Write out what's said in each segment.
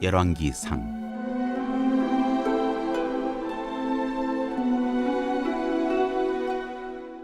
열왕기상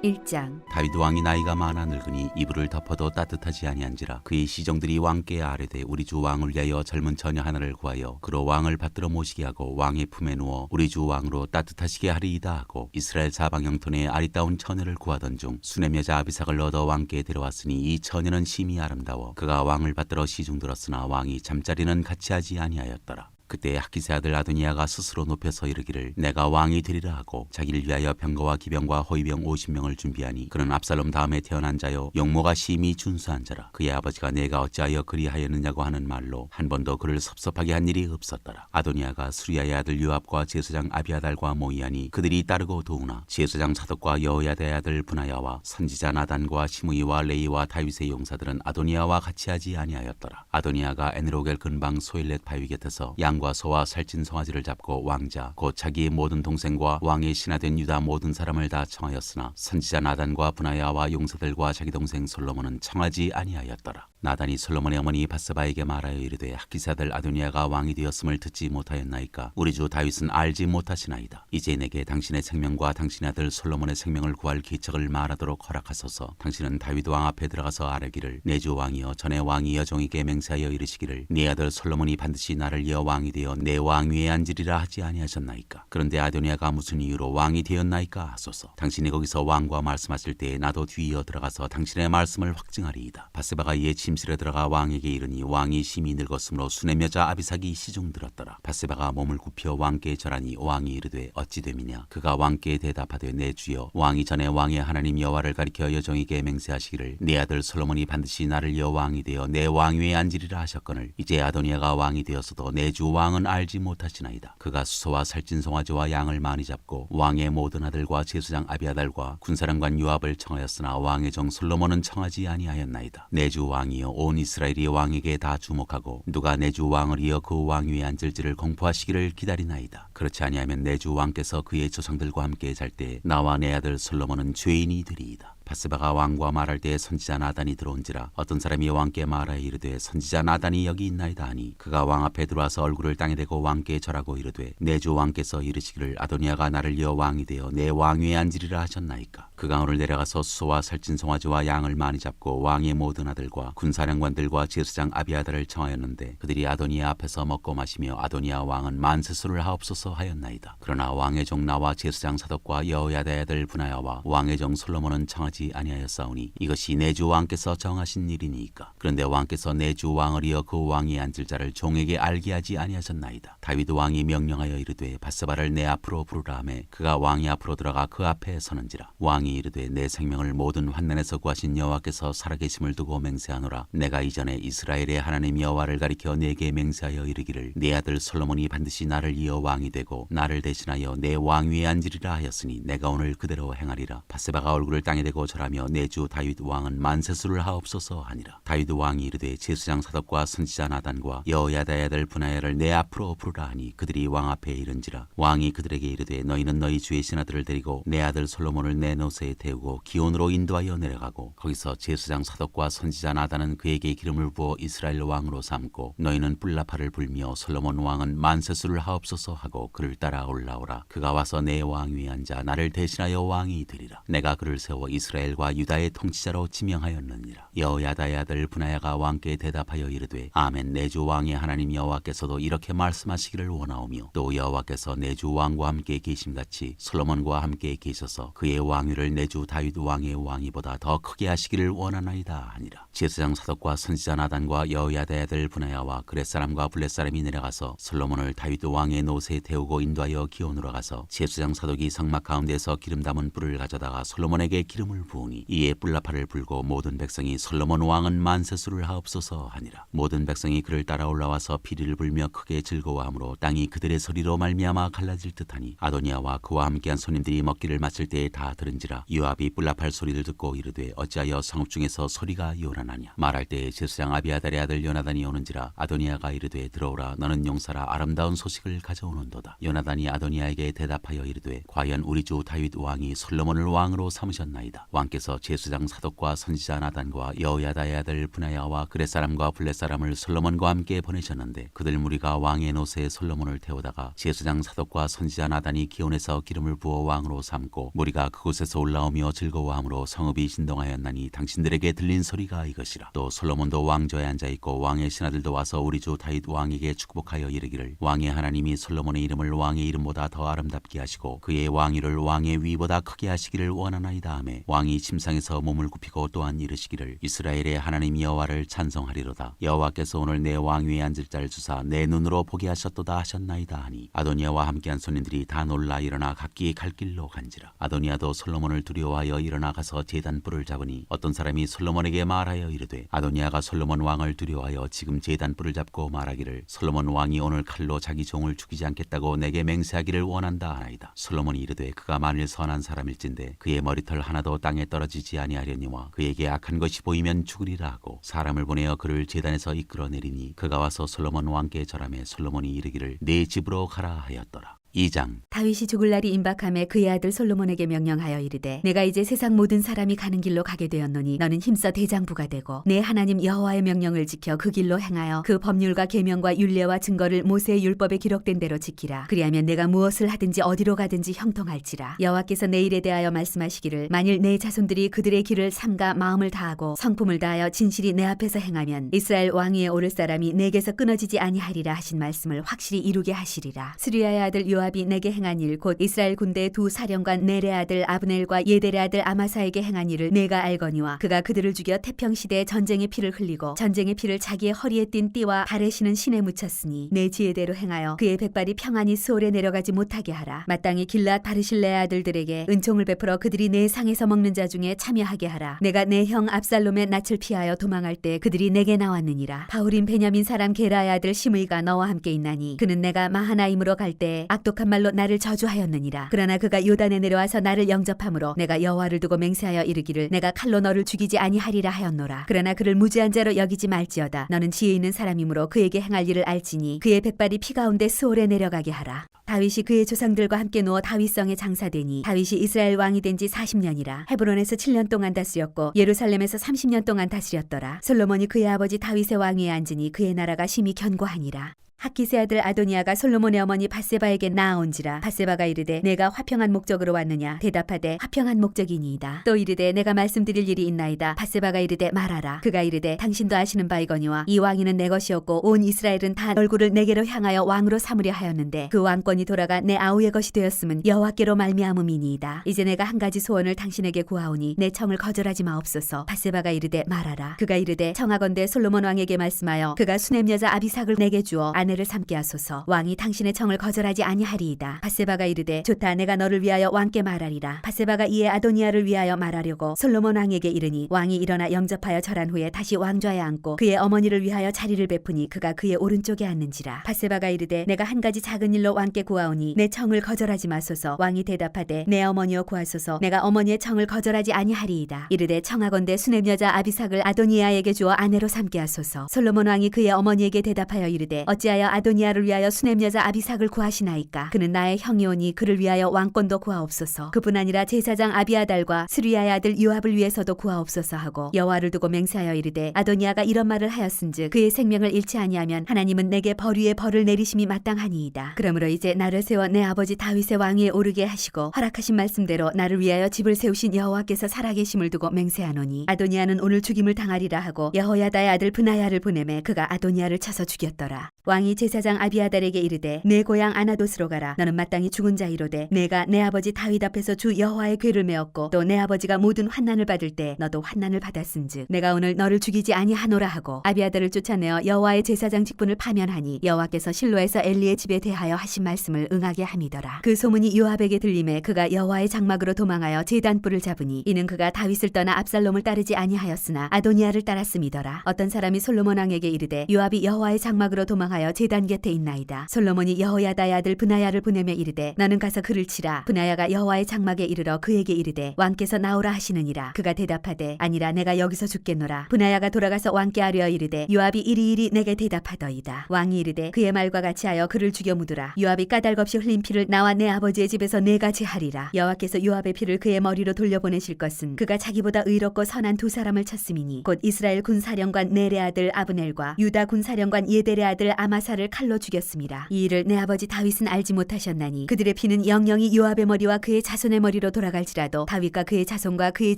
1장. 다윗 왕이 나이가 많아 늙으니 이불을 덮어도 따뜻하지 아니한지라 그의 시종들이 왕께 아뢰되 우리 주 왕을 위하여 젊은 처녀 하나를 구하여 그로 왕을 받들어 모시게 하고 왕의 품에 누워 우리 주 왕으로 따뜻하시게 하리이다 하고 이스라엘 사방 영토내에 아리따운 처녀를 구하던 중 수넴 여자 아비삭을 얻어 왕께 데려왔으니 이 처녀는 심히 아름다워 그가 왕을 받들어 시중들었으나 왕이 잠자리는 같이 하지 아니하였더라. 그때 학기세 아들 아도니아가 스스로 높여서 이르기를 내가 왕이 되리라 하고 자기를 위하여 병거와 기병과 호위병 50명을 준비하니 그는 압살롬 다음에 태어난 자요 용모가 심히 준수한 자라. 그의 아버지가 내가 어찌하여 그리하였느냐고 하는 말로 한 번도 그를 섭섭하게 한 일이 없었더라. 아도니아가 수리아의 아들 요압과 제사장 아비아달과 모이하니 그들이 따르고 도우나 제사장 사독과 여호야다의 아들 분하야와 선지자 나단과 시므이와 레이와 다윗의 용사들은 아도니아와 같이 하지 아니하였더라. 아도니아가 에느로겔 근방 소일렛 바위 곁에서 양 과 소와 살찐 송아지를 잡고 왕자 곧 자기의 모든 동생과 왕의 신하된 유다 모든 사람을 다 청하였으나 선지자 나단과 분하야와 용사들과 자기 동생 솔로몬은 청하지 아니하였더라. 나단이 솔로몬의 어머니 바스바에게 말하여 이르되 학기세 아들 아도니아가 왕이 되었음을 듣지 못하였나이까 우리 주 다윗은 알지 못하시나이다. 이제 내게 당신의 생명과 당신의 아들 솔로몬의 생명을 구할 기척을 말하도록 허락하소서. 당신은 다윗 왕 앞에 들어가서 아뢰기를 내 주 왕이여 전에 왕이 여종에게 맹세하여 이르시기를 네 아들 솔로몬이 반드시 나를 이어 왕이 되어 내 왕위에 앉으리라 하지 아니하셨나이까. 그런데 아도니아가 무슨 이유로 왕이 되었나이까 하소서. 당신이 거기서 왕과 말씀하실 때에 나도 뒤이어 들어가서 당신의 말씀을 확증하리이다. 바스바가 이에 침실에 들어가 왕에게 이르니 왕이 심히 늙었으므로 수넴 여자 아비삭이 시중 들었더라. 바스바가 몸을 굽혀 왕께 절하니 왕이 이르되 어찌 됨이냐. 그가 왕께 대답하되 내 주여 왕이 전에 왕의 하나님 여호와를 가리켜 여종에게 맹세하시기를 네 아들 솔로몬이 반드시 나를 이어 왕이 되어 내 왕위에 앉으리라 하셨거늘 이제 아도니아가 왕이 되었어도 내 주 왕은 알지 못하시나이다. 그가 수소와 살찐 송아지와 양을 많이 잡고 왕의 모든 아들과 제사장 아비아달과 군사령관 요압을 청하였으나 왕의 정 솔로몬은 청하지 아니하였나이다. 내 주 왕이여 온 이스라엘이 왕에게 다 주목하고 누가 내 주 왕을 이어 그 왕위에 앉을지를 공포하시기를 기다리나이다. 그렇지 아니하면 내 주 왕께서 그의 조상들과 함께 잘 때 나와 내 아들 솔로몬은 죄인이 되리이다. 바스바가 왕과 말할 때에 선지자 나단이 들어온지라 어떤 사람이 왕께 말하여 이르되 선지자 나단이 여기 있나이다 하니 그가 왕 앞에 들어와서 얼굴을 땅에 대고 왕께 절하고 이르되 내 주 왕께서 이르시기를 아도니아가 나를 이어 왕이 되어 내 왕위에 앉으리라 하셨나이까. 그가 오늘 내려가서 수소와 살찐 송아지와 양을 많이 잡고 왕의 모든 아들과 군사령관들과 제사장 아비아달을 청하였는데 그들이 아도니아 앞에서 먹고 마시며 아도니아 왕은 만세수를 하옵소서 하였나이다. 그러나 왕의 종 나와 제사장 사독과 여호야다의 아들 분하야와 왕의 정 솔로몬은 청하지 아니하였사오니 이것이 내 주 왕께서 정하신 일이니이까. 그런데 왕께서 내 주 왕을 이어 그 왕위에 앉을 자를 종에게 알게 하지 아니하셨나이다. 다윗 왕이 명령하여 이르되 바스바를 내 앞으로 부르라 하매 그가 왕이 앞으로 들어가 그 앞에 서는지라. 왕이 이르되 내 생명을 모든 환난에서 구하신 여호와께서 살아계심을 두고 맹세하노라. 내가 이전에 이스라엘의 하나님 여호와를 가리켜 내게 맹세하여 이르기를 내 아들 솔로몬이 반드시 나를 이어 왕이 되고 나를 대신하여 내 왕위에 앉으리라 하였으니 내가 오늘 그대로 행하리라. 바스바가 얼굴을 땅에 대고 절하며 내 주 다윗 왕은 만세수를 하옵소서 하니라. 다윗 왕이 이르되 제사장 사독과 선지자 나단과 여호야다의 아들 분하야를 내 앞으로 부르라 하니 그들이 왕 앞에 이른지라. 왕이 그들에게 이르되 너희는 너희 주의 신하들을 데리고 내 아들 솔로몬을 내 노새에 태우고 기온으로 인도하여 내려가고 거기서 제사장 사독과 선지자 나단은 그에게 기름을 부어 이스라엘 왕으로 삼고 너희는 뿔나파를 불며 솔로몬 왕은 만세수를 하옵소서 하고 그를 따라 올라오라. 그가 와서 내 왕위에 앉아 나를 대신하여 왕이 되리라. 내가 그를 세워 이스라엘과 유다의 통치자로 지명하였느니라. 여호야다의 아들 분하야가 왕께 대답하여 이르되 아멘. 내 주 왕의 하나님 여호와께서도 이렇게 말씀하시기를 원하오며 또 여호와께서 내 주 왕과 함께 계심같이 솔로몬과 함께 계셔서 그의 왕위를 내 주 다윗 왕의 왕위보다 더 크게 하시기를 원하나이다 하니라. 제사장 사독과 선지자 나단과 여호야다의 아들 분하야와 그렛 사람과 블렛 사람이 내려가서 솔로몬을 다윗 왕의 노새에 태우고 인도하여 기온으로 가서 제사장 사독이 성막 가운데서 기름 담은 뿔을 가져다가 솔로몬에게 기름을 부으니 이에 뿔나파를 불고 모든 백성이 솔로몬 왕은 만세수를 하옵소서 하니라. 모든 백성이 그를 따라 올라와서 피리를 불며 크게 즐거워하므로 땅이 그들의 소리로 말미암아 갈라질 듯하니 아도니아와 그와 함께한 손님들이 먹기를 마칠 때에 다 들은지라. 하는지라. 요압이 뿔납할 소리를 듣고 이르되 어찌하여 성읍 중에서 소리가 요란하냐. 말할 때에 제사장 아비아달의 아들 요나단이 오는지라. 아도니아가 이르되 들어오라. 너는 용사라 아름다운 소식을 가져오는도다. 요나단이 아도니아에게 대답하여 이르되 과연 우리 주 다윗 왕이 솔로몬을 왕으로 삼으셨나이다. 왕께서 제사장 사독과 선지자 나단과 여호야다의 아들 브나야와 그렛 사람과 블렛 사람을 솔로몬과 함께 보내셨는데 그들 무리가 왕의 노새에 솔로몬을 태우다가 제사장 사독과 선지자 나단이 기온에서 기름을 부어 왕으로 삼고 무리가 그곳에서 올라오며 즐거워함으로 성읍이 진동하였나니 당신들에게 들린 소리가 이것이라. 또 솔로몬도 왕좌에 앉아있고 왕의 신하들도 와서 우리 주 다윗 왕에게 축복하여 이르기를 왕의 하나님이 솔로몬의 이름을 왕의 이름보다 더 아름답게 하시고 그의 왕위를 왕의 위보다 크게 하시기를 원하나이다 하매 왕이 침상에서 몸을 굽히고 또한 이르시기를 이스라엘의 하나님 여호와를 찬송하리로다. 여호와께서 오늘 내 왕위에 앉을 자를 주사 내 눈으로 보게 하셨도다 하셨나이다 하니 아도니아와 함께한 손님들이 다 놀라 일어나 각기 갈 길로 간지라. 아도니아도 솔로몬을 두려워하여 일어나 가서 제단 뿔을 잡으니 어떤 사람이 솔로몬에게 말하여 이르되 아도니아가 솔로몬 왕을 두려워하여 지금 제단 뿔을 잡고 말하기를 솔로몬 왕이 오늘 칼로 자기 종을 죽이지 않겠다고 내게 맹세하기를 원한다 하나이다. 솔로몬이 이르되 그가 만일 선한 사람일진데 그의 머리털 하나도 땅에 떨어지지 아니하려니와 그에게 악한 것이 보이면 죽으리라 하고 사람을 보내어 그를 제단에서 이끌어내리니 그가 와서 솔로몬 왕께 절하매 솔로몬이 이르기를 네 집으로 가라 하였더라. 2장. 다윗이 죽을 날이 임박하매 그의 아들 솔로몬에게 명령하여 이르되 내가 이제 세상 모든 사람이 가는 길로 가게 되었노니 너는 힘써 대장부가 되고 내 하나님 여호와의 명령을 지켜 그 길로 행하여 그 법률과 계명과 율례와 증거를 모세의 율법에 기록된 대로 지키라. 그리하면 내가 무엇을 하든지 어디로 가든지 형통할지라. 여호와께서 내 일에 대하여 말씀하시기를 만일 내 자손들이 그들의 길을 삼가 마음을 다하고 성품을 다하여 진실이 내 앞에서 행하면 이스라엘 왕위에 오를 사람이 내게서 끊어지지 아니하리라 하신 말씀을 확실히 이루게 하시리라. 스루야의 아들 요압이 내게 행한 일 곧 이스라엘 군대의 두 사령관 넬의 아들 아브넬과 예델의 아들 아마사에게 행한 일을 내가 알거니와 그가 그들을 죽여 태평시대에 전쟁의 피를 흘리고 전쟁의 피를 자기의 허리에 띤 띠와 발에 신은 신에 묻혔으니 내 지혜대로 행하여 그의 백발이 평안히 스올에 내려가지 못하게 하라. 마땅히 길랏 바르실레의 아들들에게 은총을 베풀어 그들이 내 상에서 먹는 자 중에 참여하게 하라. 내가 내 형 압살롬의 낯을 피하여 도망할 때 그들이 내게 나왔느니라. 바울인 베냐민 사람 게라의 아들 시므이가 너와 함께 있나니 그는 내가 마하나임으로 갈 때에 악독한 말로 나를 저주하였느니라. 그러나 그가 요단에 내려와서 나를 영접함으로 내가 여호와를 두고 맹세하여 이르기를 내가 칼로 너를 죽이지 아니하리라 하였노라. 그러나 그를 무죄한 자로 여기지 말지어다. 너는 지혜 있는 사람이므로 그에게 행할 일을 알지니 그의 백발이 피 가운데 스올에 내려가게 하라. 다윗이 그의 조상들과 함께 누워 다윗성에 장사되니 다윗이 이스라엘 왕이 된 지 40년이라. 헤브론에서 7년 동안 다스렸고 예루살렘에서 30년 동안 다스렸더라. 솔로몬이 그의 아버지 다윗의 왕위에 앉으니 그의 나라가 심히 견고하니라. 하깃의 아들 아도니아가 솔로몬의 어머니 밧세바에게 나아온지라. 밧세바가 이르되 내가 화평한 목적으로 왔느냐. 대답하되 화평한 목적이니이다. 또 이르되 내가 말씀드릴 일이 있나이다. 밧세바가 이르되 말하라. 그가 이르되 당신도 아시는 바이거니와 이 왕위는 내 것이었고 온 이스라엘은 다 얼굴을 내게로 향하여 왕으로 삼으려 하였는데 그 왕권이 돌아가 내 아우의 것이 되었음은 여호와께로 말미암음이니이다. 이제 내가 한 가지 소원을 당신에게 구하오니 내 청을 거절하지 마옵소서. 밧세바가 이르되 말하라. 그가 이르되 청하건대 솔로몬 왕에게 말씀하여 그가 수넴 여자 아비삭을 내게 주어 아내를 삼게 하소서. 왕이 당신의 청을 거절하지 아니하리이다. 밧세바가 이르되 좋다. 내가 너를 위하여 왕께 말하리라. 밧세바가 이에 아도니아를 위하여 말하려고 솔로몬 왕에게 이르니 왕이 일어나 영접하여 절한 후에 다시 왕좌에 앉고 그의 어머니를 위하여 자리를 베푸니 그가 그의 오른쪽에 앉는지라. 밧세바가 이르되 내가 한 가지 작은 일로 왕께 구하오니 내 청을 거절하지 마소서. 왕이 대답하되 내 어머니여 구하소서. 내가 어머니의 청을 거절하지 아니하리이다. 이르되 청하건대 수넴 여자 아비삭을 아도니아에게 주어 아내로 삼게 하소서. 솔로몬 왕이 그의 어머니에게 대답하여 이르되 어찌하여 아도니아를 위하여 수넴 여자 아비삭을 구하시나이까. 그는 나의 형이오니 그를 위하여 왕권도 구하옵소서. 그뿐 아니라 제사장 아비아달과 스루야의 아들 요압을 위해서도 구하옵소서 하고 여호와를 두고 맹세하여 이르되 아도니아가 이런 말을 하였은즉 그의 생명을 잃지 아니하면 하나님은 내게 벌 위에 벌을 내리심이 마땅하니이다. 그러므로 이제 나를 세워 내 아버지 다윗의 왕위에 오르게 하시고 허락하신 말씀대로 나를 위하여 집을 세우신 여호와께서 살아계심을 두고 맹세하노니 아도니아는 오늘 죽임을 당하리라 하고 여호야다의 아들 브나야를 보내매 그가 아도니아를 쳐서 죽였더라. 왕이 제사장 아비아달에게 이르되 내 고향 아나돗으로 가라. 너는 마땅히 죽은 자이로되 내가 내 아버지 다윗 앞에서 주 여호와의 궤를 메었고 또 내 아버지가 모든 환난을 받을 때 너도 환난을 받았은즉 내가 오늘 너를 죽이지 아니하노라 하고 아비아달을 쫓아내어 여호와의 제사장 직분을 파면하니 여호와께서 실로에서 엘리의 집에 대하여 하신 말씀을 응하게 함이더라. 그 소문이 요압에게 들림에 그가 여호와의 장막으로 도망하여 제단뿔을 잡으니 이는 그가 다윗을 떠나 압살롬을 따르지 아니하였으나 아도니아를 따랐음이더라. 어떤 사람이 솔로몬 왕에게 이르되 요압이 여호와의 장막으로 도망하여 제단 곁에 있나이다. 솔로몬이 여호야다의 아들 브나야를 보내며 이르되 너는 가서 그를 치라. 브나야가 여호와의 장막에 이르러 그에게 이르되 왕께서 나오라 하시느니라. 그가 대답하되 아니라 내가 여기서 죽겠노라. 브나야가 돌아가서 왕께 아뢰어 이르되 요압이 이리이리 내게 대답하더이다. 왕이 이르되 그의 말과 같이 하여 그를 죽여 묻으라. 요압이 까닭없이 흘린 피를 나와 내 아버지의 집에서 내가 제하리라. 여호와께서 요압의 피를 그의 머리로 돌려보내실 것은 그가 자기보다 의롭고 선한 두 사람을 쳤음이니 곧 이스라엘 군사령관 넬의 아들 아브넬과 유다 군사령관 예델의 아들 아마사를 칼로 죽였습니다. 이 일을 내 아버지 다윗은 알지 못하셨나니 그들의 피는 영영이 요압의 머리와 그의 자손의 머리로 돌아갈지라도 다윗과 그의 자손과 그의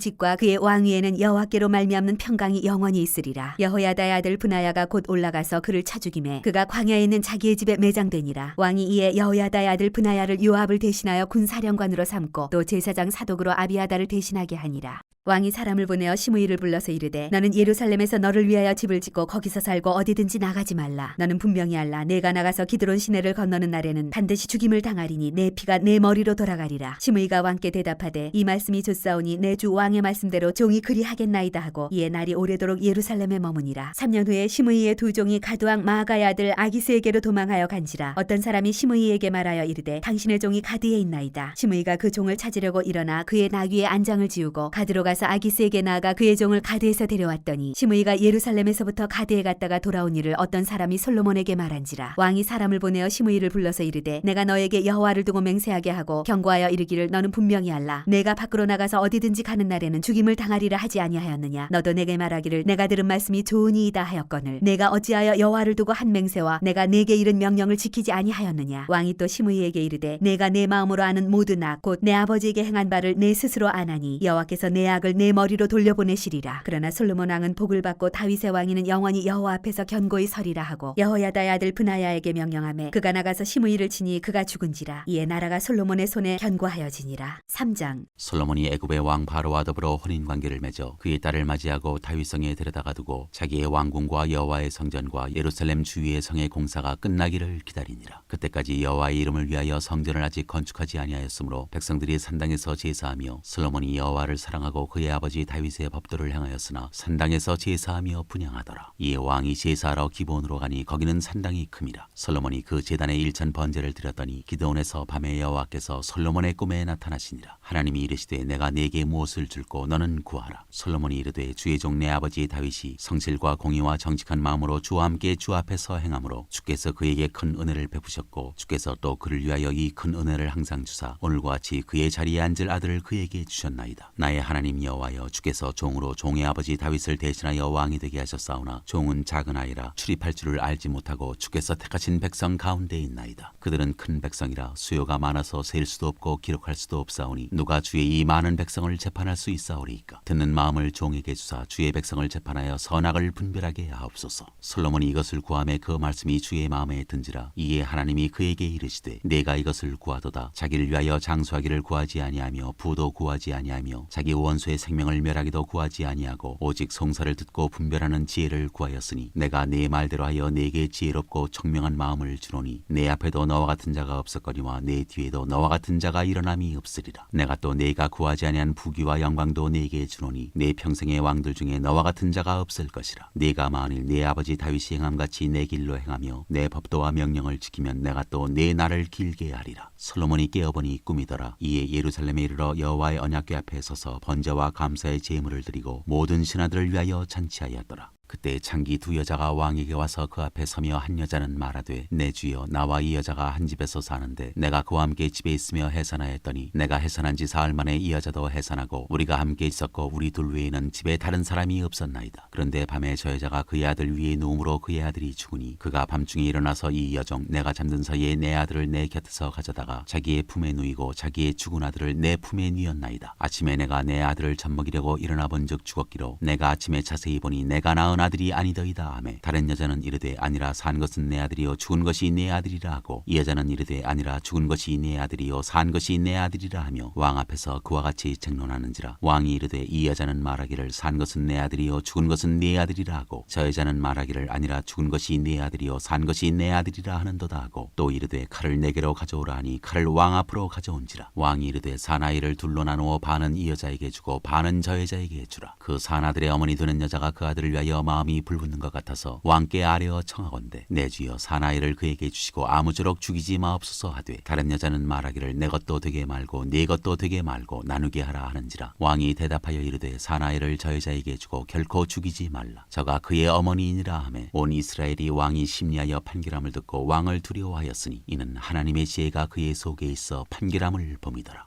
집과 그의 왕위에는 여호와께로 말미암는 평강이 영원히 있으리라. 여호야다의 아들 브나야가 곧 올라가서 그를 쳐 죽이매 그가 광야에 있는 자기의 집에 매장되니라. 왕이 이에 여호야다의 아들 브나야를 요압을 대신하여 군사령관으로 삼고 또 제사장 사독으로 아비아다를 대신하게 하니라. 왕이 사람을 보내어 시므이를 불러서 이르되 너는 예루살렘에서 너를 위하여 집을 짓고 거기서 살고 어디든지 나가지 말라. 너는 분명히 알라. 내가 나가서 기드론 시내를 건너는 날에는 반드시 죽임을 당하리니 내 피가 내 머리로 돌아가리라. 시므이가 왕께 대답하되 이 말씀이 좋사오니 내 주 왕의 말씀대로 종이 그리하겠나이다 하고 이에 날이 오래도록 예루살렘에 머무니라. 3년 후에 시므이의 두 종이 가드왕 마아가의 아들 아기스에게로 도망하여 간지라. 어떤 사람이 시므이에게 말하여 이르되 당신의 종이 가드에 있나이다. 시므이가 그 종을 찾으려고 일어나 그의 나귀에 안장을 지우고 가드로 가서 아기스에게 나아가 그의 종을 가드에서 데려왔더니 시므이가 예루살렘에서부터 가드에 갔다가 돌아온 일을 어떤 사람이 솔로몬에게 말한지라. 왕이 사람을 보내어 시므이를 불러서 이르되 내가 너에게 여호와를 두고 맹세하게 하고 경고하여 이르기를 너는 분명히 알라. 내가 밖으로 나가서 어디든지 가는 날에는 죽임을 당하리라 하지 아니하였느냐. 너도 내게 말하기를 내가 들은 말씀이 좋으니이다 하였거늘 내가 어찌하여 여호와를 두고 한 맹세와 내가 내게 이른 명령을 지키지 아니하였느냐. 왕이 또 시므이에게 이르되 내가 내 마음으로 아는 모든 악 곧 내 아버지에게 행한 바를 내 스스로 아나니 여호와께서 내 악을 내 머리로 돌려보내시리라. 그러나 솔로몬 왕은 복을 받고 다윗의 왕위는 영원히 여호와 앞에서 견고히 서리라 하고 여호야다의 아들 브나야에게 명령하매 그가 나가서 시므이를 치니 그가 죽은지라. 이에 나라가 솔로몬의 손에 견고하여지니라. 3장. 솔로몬이 애굽의 왕 바로와 더불어 혼인 관계를 맺어 그의 딸을 맞이하고 다윗성에 데려다가 두고 자기의 왕궁과 여호와의 성전과 예루살렘 주위의 성의 공사가 끝나기를 기다리니라. 그때까지 여호와의 이름을 위하여 성전을 아직 건축하지 아니하였으므로 백성들이 산당에서 제사하며 솔로몬이 여호와를 사랑하고 그의 아버지 다윗의 법도를 행하였으나 산당에서 제사하며 분향하더라. 이에 왕이 제사하러 기브온으로 가니 거기는 산당이 큼이라. 솔로몬이 그 제단에 일천 번제를 드렸더니 기드온에서 밤에 여호와께서 솔로몬의 꿈에 나타나시니라. 하나님이 이르시되 내가 네게 무엇을 줄고 너는 구하라. 솔로몬이 이르되 주의 종 내 아버지 다윗이 성실과 공의와 정직한 마음으로 주와 함께 주 앞에서 행함으로 주께서 그에게 큰 은혜를 베푸셨고 주께서 또 그를 위하여 이 큰 은혜를 항상 주사 오늘과 같이 그의 자리에 앉을 아들을 그에게 주셨나이다. 나의 하나님 여호와여 주께서 종으로 종의 아버지 다윗을 대신하여 왕이 되게 하셨사오나 종은 작은 아이라 출입할 줄을 알지 못하고 주께서 택하신 백성 가운데 있나이다. 그들은 큰 백성이라 수요가 많아서 셀 수도 없고 기록할 수도 없사오니 누가 주의 이 많은 백성을 재판할 수 있사오리이까. 듣는 마음을 종에게 주사 주의 백성을 재판하여 선악을 분별하게 하옵소서. 솔로몬이 이것을 구하매 그 말씀이 주의 마음에 든지라. 이에 하나님이 그에게 이르시되 내가 이것을 구하도다. 자기를 위하여 장수하기를 구하지 아니하며 부도 구하지 아니하며 자기 원수의 생명을 멸하기도 구하지 아니하고 오직 송사를 듣고 분별하는 지혜를 구하였으니 내가 네 말대로 하여 네게 지혜롭고 청명한 마음을 주노니 내 앞에도 너와 같은 자가 없었거니와 내 뒤에도 너와 같은 자가 일어남이 없으리라. 내가 또 네가 구하지 아니한 부귀와 영광도 네게 주노니 내 평생의 왕들 중에 너와 같은 자가 없을 것이라. 네가 만일 네 아버지 다윗이 행함같이 내 길로 행하며 내 법도와 명령을 지키면 내가 또 네 날을 길게 하리라. 솔로몬이 깨어보니 꿈이더라. 이에 예루살렘에 이르러 여호와의 언약궤 앞에 서서 번제와 감사의 제물을 드리고 모든 신하들을 위하여 잔치하였더라. 그때 창기 두 여자가 왕에게 와서 그 앞에 서며 한 여자는 말하되 내 주여 나와 이 여자가 한 집에서 사는데 내가 그와 함께 집에 있으며 해산하였더니 내가 해산한 지 사흘 만에 이 여자도 해산하고 우리가 함께 있었고 우리 둘 외에는 집에 다른 사람이 없었나이다. 그런데 밤에 저 여자가 그의 아들 위에 누움으로 그의 아들이 죽으니 그가 밤중에 일어나서 이 여종 내가 잠든 사이에 내 아들을 내 곁에서 가져다가 자기의 품에 누이고 자기의 죽은 아들을 내 품에 누였나이다. 아침에 내가 내 아들을 젖먹이려고 일어나 본즉 죽었기로 내가 아침에 자세히 보니 내가 낳은 아들이 아니더이다 하매 다른 여자는 이르되 아니라 산 것은 내 아들이요 죽은 것이 내 아들이라 하고 이 여자는 이르되 아니라 죽은 것이 내 아들이요 산 것이 내 아들이라 하며 왕 앞에서 그와 같이 쟁론하는지라. 왕이 이르되 이 여자는 말하기를 산 것은 내 아들이요 죽은 것은 내 아들이라 하고 저 여자는 말하기를 아니라 죽은 것이 내 아들이요 산 것이 내 아들이라 하는도다 하고 또 이르되 칼을 내게로 가져오라 하니 칼을 왕 앞으로 가져온지라. 왕이 이르되 사나이를 둘로 나누어 반은 이 여자에게 주고 반은 저 여자에게 주라. 그 사나들의 어머니 되는 여자가 그 아들을 위하여 마음이 불붙는 것 같아서 왕께 아뢰어 청하건대 내 주여 사나이를 그에게 주시고 아무쪼록 죽이지 마옵소서 하되 다른 여자는 말하기를 내 것도 되게 말고 네 것도 되게 말고 나누게 하라 하는지라. 왕이 대답하여 이르되 사나이를 저 여자에게 주고 결코 죽이지 말라. 저가 그의 어머니이니라 하매 온 이스라엘이 왕이 심리하여 판결함을 듣고 왕을 두려워하였으니 이는 하나님의 지혜가 그의 속에 있어 판결함을 봄이더라.